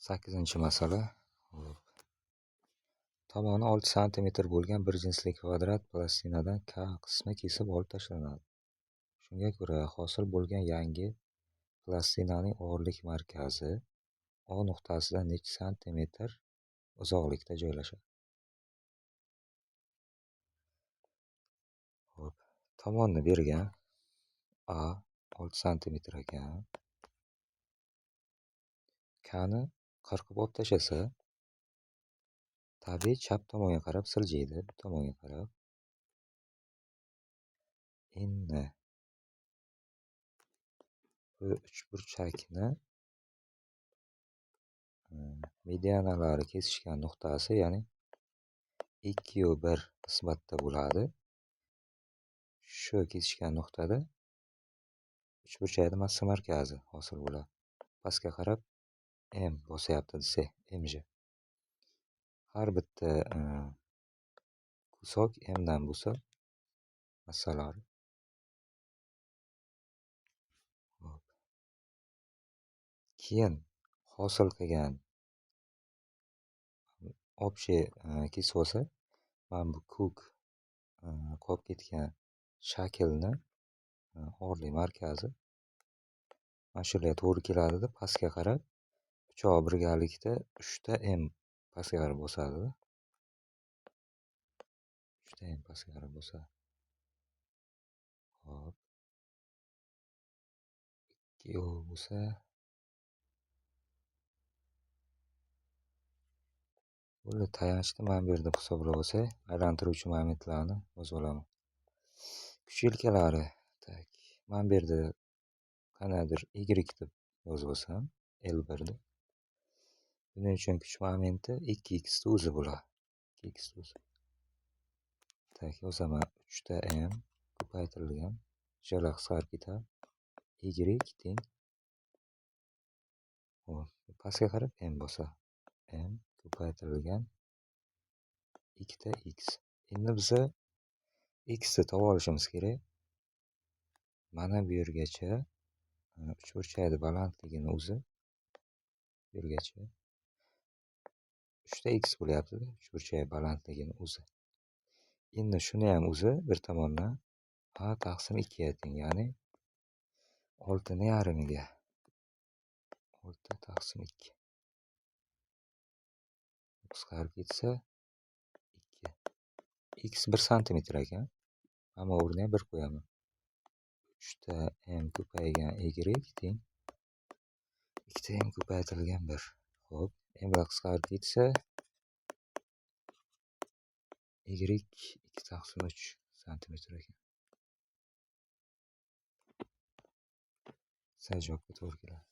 Sakkizinchi masala. Tomoni 6 sm bo'lgan bir jinsli kvadrat plastinadan K qismi kesib olib tashlanadi. Shunga ko'ra, hosil bo'lgan yangi plastinaning o'g'irlik markazi O nuqtasidan necha santimetr uzoqlikda joylashadi? Tomonni bergan A 6 santimetr ekan. Kni 40 olib tashlasa, tabiiy chap tomonga qarab siljiydi, bu tomonga qarab. Endi bu uchburchakni medianalari kesishgan nuqtasi, ya'ni 2,1 nisbatda bo'ladi. Shu kesishgan nuqtada uchburchakning massa markazi hosil bo'ladi. Pastga qarab M bosyapti desak, MJ. Har bitta kusok M dan bo'lsa, massalari. Keyin hosil qilgan общий kesib olsa, mana bu ko'k qolib ketgan shaklni o'g'irlik markazi mana shularga to'g'ri keladi. Pastga qarab uchoq birgalikda 3 ta M pastga qarab bosadi. 3 ta M pastga qarab bosadi. Hop. 2 O bo'lsa, buni tayanchni mana bu yerda hisoblab olsak, aylantiruvchi momentlarni yozib olaman. Kuch yelkalari, mana bu yerda qanaqadir Y deb yozib olsam, L1 deb. Buning uchun kuch momenti 2x ni o'zi bo'ladi. 2x o'zi. Yozaman 3 ta M ko'paytirilgan, jala qisqarib ketadi. Y teng. Pastga qarab M bosadi. M ko'paytirilgan 2 ta x. Endi biza x ni topib olishimiz kerak. Mana bu yergacha uchburchakning balandligini o'zi bu yergacha 3 ta x bo'lyapti, uchburchak balandligini o'zi. Endi shuni ham o'zi bir tomondan A taqsim 2 ga teng, ya'ni 6,5 ga. 6 taqsim 2. Qisqarib ketsa 2. X 1 santimetr ekan. Hamma o'rniga 1 qo'yaman. 3 ta M ko'paygan Y teng 2 ta M ko'paytirilgan 1. Xo'p, M bilan qisqarib ketsa Y 2 taqsim 3 santimetr ekan. Sajjodga to'g'ri keladi.